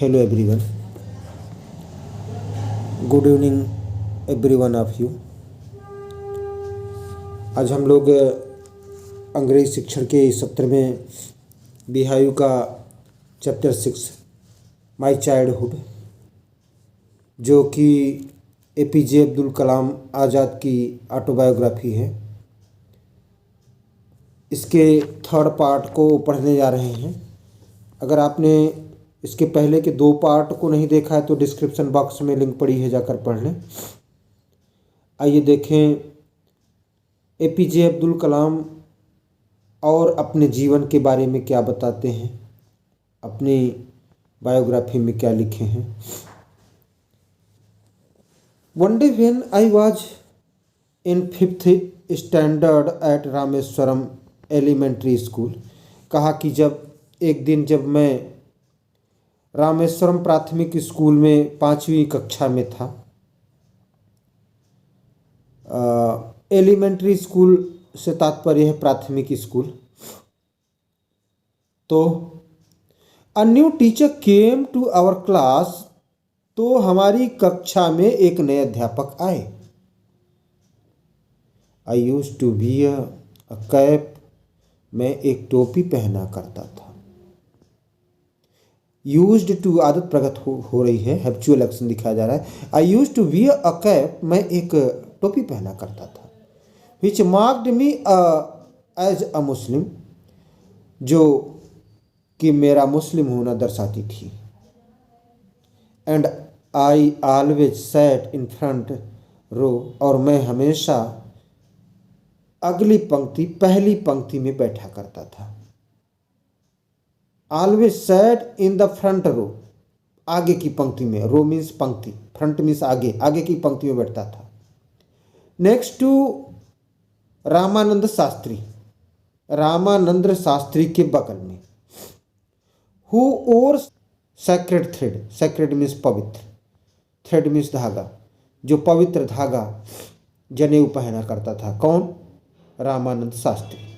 Hello everyone. Good evening every one of you. आज हम लोग अंग्रेजी शिक्षण के सत्र में बिहायू का चैप्टर 6 माई चाइल्डहुड, जो कि एपीजे अब्दुल कलाम आज़ाद की ऑटोबायोग्राफी है, इसके थर्ड पार्ट को पढ़ने जा रहे हैं। अगर आपने इसके पहले के 2 पार्ट को नहीं देखा है तो डिस्क्रिप्शन बॉक्स में लिंक पड़ी है, जाकर पढ़ लें। आइए देखें एपीजे अब्दुल कलाम और अपने जीवन के बारे में क्या बताते हैं, अपनी बायोग्राफी में क्या लिखे हैं। One day when I was in 5th standard at Rameswaram elementary school, कहा कि जब मैं रामेश्वरम प्राथमिक स्कूल में 5वीं कक्षा में था। एलिमेंट्री स्कूल से तात्पर्य है प्राथमिक स्कूल। तो a new teacher came to our class, तो हमारी कक्षा में एक नए अध्यापक आए। I used to wear a cap, मैं एक टोपी पहना करता था। यूज्ड टू आदत प्रगट हो रही है, हैबिचुअल एक्शन दिखाया जा रहा है। I used to wear a cap, मैं एक टोपी पहना करता था। विच मार्क्ड मी एज अ मुस्लिम, जो कि मेरा मुस्लिम होना दर्शाती थी। And I always sat in front row, और मैं हमेशा अगली पंक्ति पहली पंक्ति में बैठा करता था। Always sat in the front row, आगे की पंक्ति में। रो मीन्स पंक्ति, फ्रंट मीन्स आगे, आगे की पंक्ति में बैठता था। नेक्स्ट टू रामानंद शास्त्री, रामानंद शास्त्री के बगल में। Who wore sacred thread, sacred means पवित्र, थ्रेड मीन्स धागा, जो पवित्र धागा जनेऊ पहना करता था। कौन? Ramanand Shastri.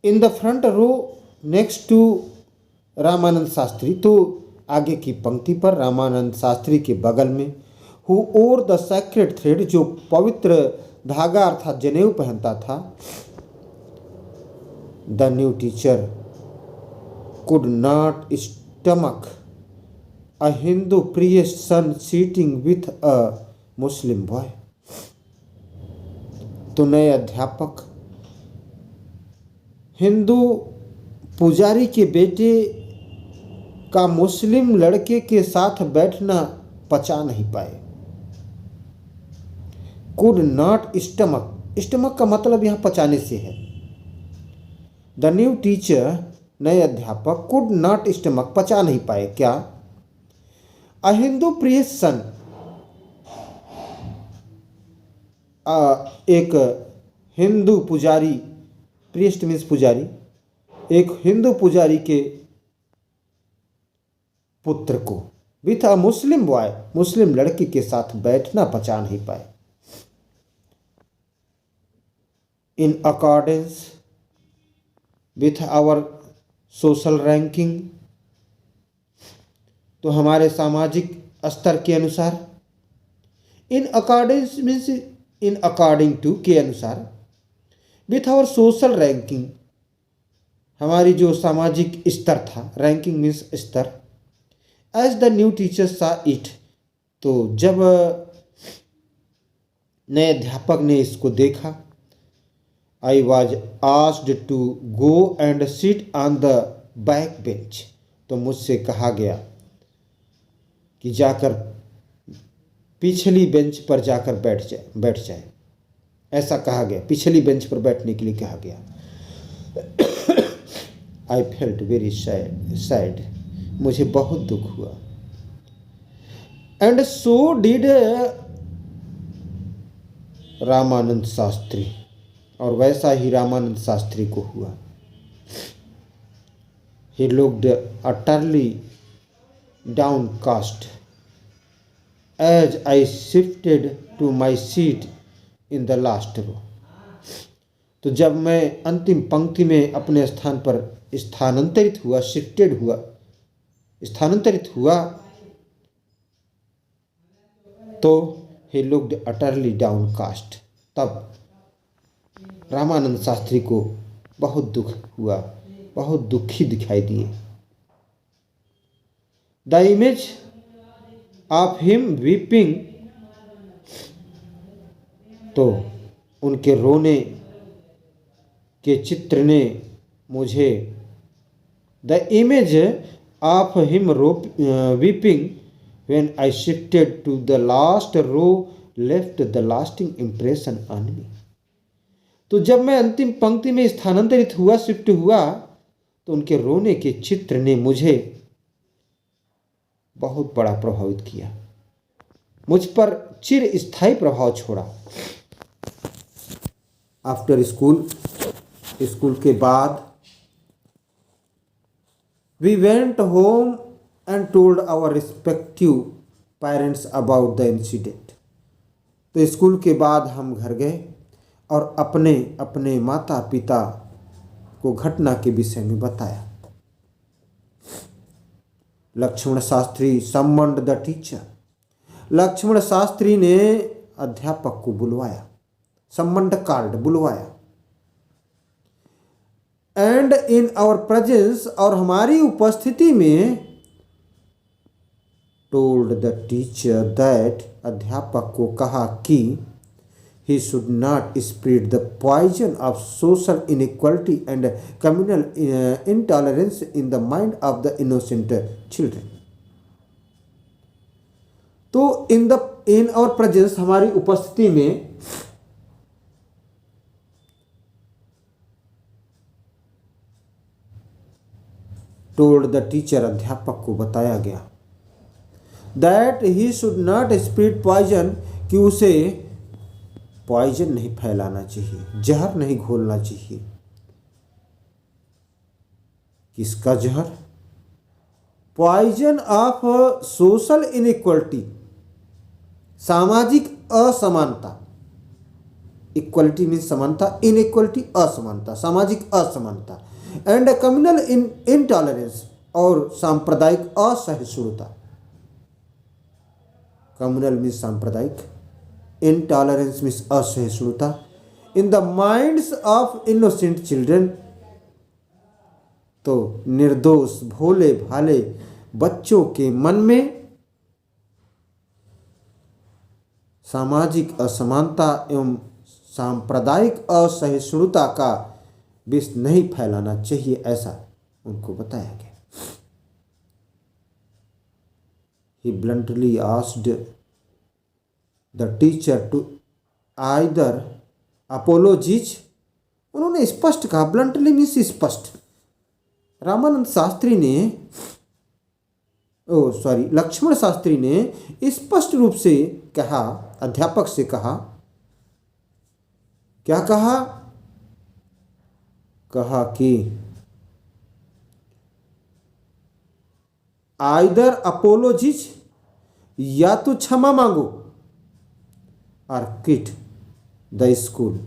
In the front row next to Ramanand Shastri, तो आगे की पंक्ति पर रामानंद शास्त्री के बगल में। Who wore the sacred thread, जो पवित्र धागा अर्थात जनेऊ पहनता था। The new teacher could not stomach a Hindu priest son sitting with a Muslim boy, तो नए अध्यापक हिंदू पुजारी के बेटे का मुस्लिम लड़के के साथ बैठना पचा नहीं पाए। कुड नॉट स्टमक, स्टमक का मतलब यहाँ पचाने से है। द न्यू टीचर, नए अध्यापक, कुड नॉट स्टमक, पचा नहीं पाए। क्या? अ हिंदू प्रिएस्ट सन, एक हिंदू पुजारी, प्रीस्ट मीन्स पुजारी, एक हिंदू पुजारी के पुत्र को विथ अ मुस्लिम बॉय, मुस्लिम लड़की के साथ बैठना पचा नहीं पाए। In accordance with our social ranking, तो हमारे सामाजिक स्तर के अनुसार। In accordance means in according to, के अनुसार। विथ आवर सोशल रैंकिंग, हमारी जो सामाजिक स्तर था, रैंकिंग मीन्स स्तर। As the new teacher saw it, तो जब नए अध्यापक ने इसको देखा। I was asked to go and sit on the back bench, तो मुझसे कहा गया कि जाकर पिछली बेंच पर जाकर बैठ जाए। ऐसा कहा गया, पिछली बेंच पर बैठने के लिए कहा गया। आई फेल्ट वेरी सैड, मुझे बहुत दुख हुआ। And so did Ramanand Shastri, और वैसा ही रामानंद शास्त्री को हुआ। He looked utterly downcast as I shifted to my seat in the last row. तो जब मैं अंतिम पंक्ति में अपने स्थान पर स्थानांतरित हुआ तो he looked utterly downcast। तब रामानंद शास्त्री को बहुत दुख हुआ, बहुत दुखी दिखाई दिए। The image of him weeping, तो उनके रोने के चित्र ने मुझे, the image of him weeping when I shifted to the last row left the lasting impression on me। तो जब मैं अंतिम पंक्ति में स्थानांतरित हुआ, शिफ्ट हुआ, तो उनके रोने के चित्र ने मुझे बहुत बड़ा प्रभावित किया, मुझ पर चिर स्थायी प्रभाव छोड़ा। आफ्टर स्कूल के बाद we went home and told our respective parents about the incident। तो स्कूल के बाद हम घर गए और अपने अपने माता पिता को घटना के विषय में बताया। Lakshman Shastri summoned the teacher. Lakshman Shastri ने अध्यापक को बुलवाया, सम्मन्ड कार्ड बुलवाया। एंड इन आवर प्रेजेंस, और हमारी उपस्थिति में, told the teacher that, अध्यापक को कहा कि he should not spread the poison of social inequality and communal intolerance in the mind of the innocent children। तो in our presence, हमारी उपस्थिति में, told the teacher, अध्यापक को बताया गया, that he should not spread poison, कि उसे पॉइजन नहीं फैलाना चाहिए, जहर नहीं घोलना चाहिए। किसका जहर? पॉइजन ऑफ सोशल इनइक्वलिटी, सामाजिक असमानता। इक्वलिटी मीन्स समानता, इनइक्वलिटी असमानता, सामाजिक असमानता। एंड कम्युनल इनटॉलरेंस, और सांप्रदायिक असहिष्णुता। कम्युनल मीन्स सांप्रदायिक, इनटॉलरेंस मीन्स असहिष्णुता। In the minds of innocent children, तो निर्दोष भोले भाले बच्चों के मन में सामाजिक असमानता एवं सांप्रदायिक असहिष्णुता का विष नहीं फैलाना चाहिए, ऐसा उनको बताया गया। He bluntly asked the teacher to either apologize। उन्होंने स्पष्ट कहा, ब्लंटली मीन्स स्पष्ट। रामानंद शास्त्री ने, लक्ष्मण शास्त्री ने स्पष्ट रूप से कहा, अध्यापक से कहा, क्या कहा? कहा कि आइदर अपोलोजिज, या तो क्षमा मांगो, और quit the school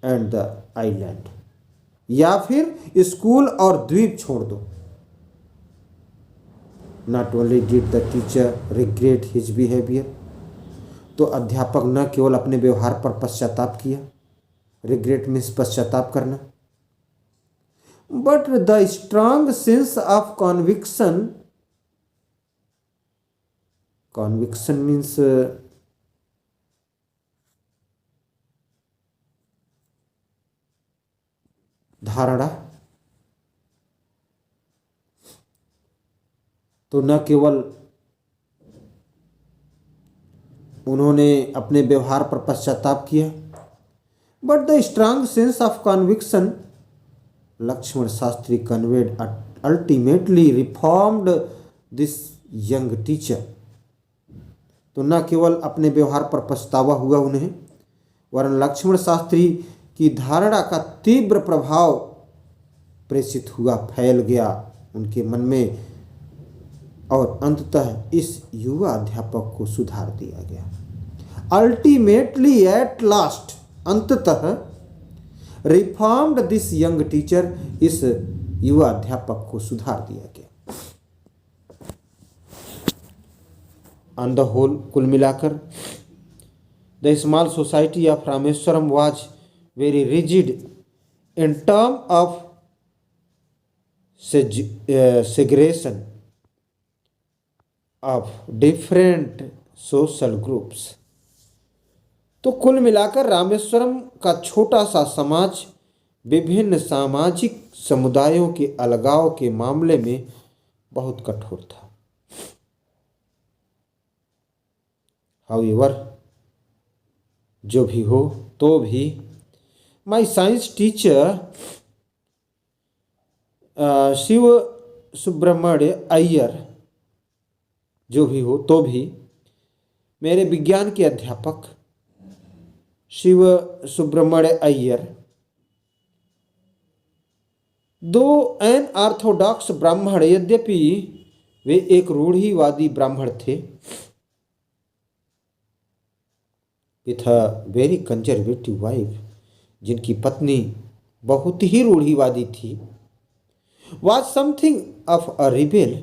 and the island, या फिर स्कूल और द्वीप छोड़ दो। Not only did the teacher regret his behaviour, तो अध्यापक न केवल अपने व्यवहार पर पश्चाताप किया, रिग्रेट मीन्स पश्चाताप करना, but the strong sense of conviction means धारणा। तो न केवल उन्होंने अपने व्यवहार पर पश्चाताप किया, but the strong sense of conviction, Lakshman Shastri conveyed ultimately reformed this young teacher. तो न केवल अपने व्यवहार पर पछतावा हुआ उन्हें, वरन लक्ष्मण शास्त्री की धारणा का तीव्र प्रभाव प्रेषित हुआ, फैल गया उनके मन में, और अंततः इस युवा अध्यापक को सुधार दिया गया। अल्टीमेटली एट लास्ट, अंततः रिफॉर्म्ड दिस यंग टीचर, इस युवा अध्यापक को सुधार दिया गया। ऑन द होल, कुल मिलाकर the small society of Rameswaram was very rigid in term of segregation of different social groups. तो कुल मिलाकर रामेश्वरम का छोटा सा समाज विभिन्न सामाजिक समुदायों के अलगाव के मामले में बहुत कठोर था। हाउएवर, जो भी हो तो भी, my science teacher Shiv Subramanya Iyer, जो भी हो तो भी, मेरे विज्ञान के अध्यापक शिव सुब्रमण्य अय्यर, दो एन ऑर्थोडॉक्स ब्राह्मण, यद्यपि वे एक रूढ़िवादी ब्राह्मण थे, with a very conservative wife, जिनकी पत्नी बहुत ही रूढ़िवादी थी, was something of a rebel,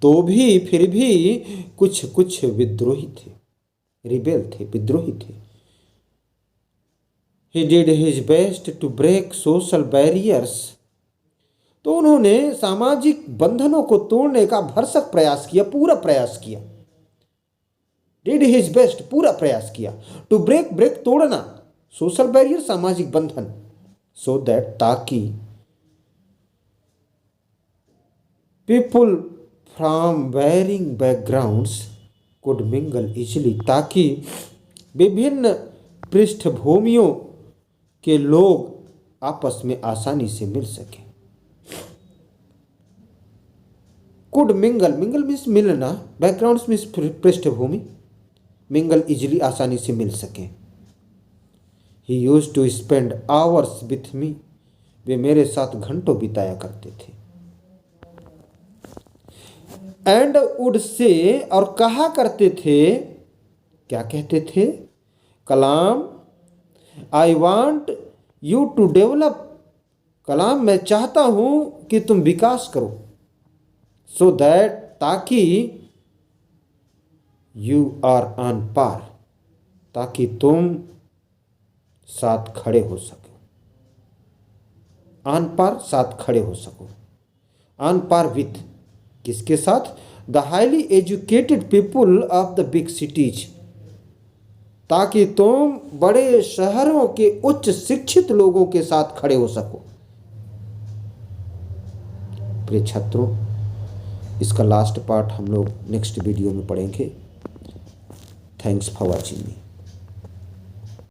तो भी फिर भी कुछ विद्रोही थे, रिबेल थे, विद्रोही थे। He did his best to break social barriers, तो उन्होंने सामाजिक बंधनों को तोड़ने का भरसक प्रयास किया, पूरा प्रयास किया। Did his best, पूरा प्रयास किया। To break, break तोड़ना, सोशल बैरियर सामाजिक बंधन, so that ताकि people from varying backgrounds could mingle easily, ताकि विभिन्न पृष्ठभूमियों के लोग आपस में आसानी से मिल सकें। कुड मिंगल, मिंगल मीन्स मिलना, बैकग्राउंड्स मीन्स पृष्ठभूमि, मिंगल इजिली आसानी से मिल सकें। He used to spend hours with me, वे मेरे साथ घंटों बिताया करते थे। एंड वुड से, और कहा करते थे, क्या कहते थे? Kalam, I want you to develop, Kalam मैं चाहता हूं कि तुम विकास करो, सो दैट ताकि यू आर ऑन पार, ताकि तुम साथ खड़े हो सको, ऑन पार साथ खड़े हो सको, ऑन पार विथ किसके साथ? The highly educated people of the big cities, ताकि तुम बड़े शहरों के उच्च शिक्षित लोगों के साथ खड़े हो सको। प्रिय छात्रों, इसका लास्ट पार्ट हम लोग नेक्स्ट वीडियो में पढ़ेंगे। Thanks for watching me.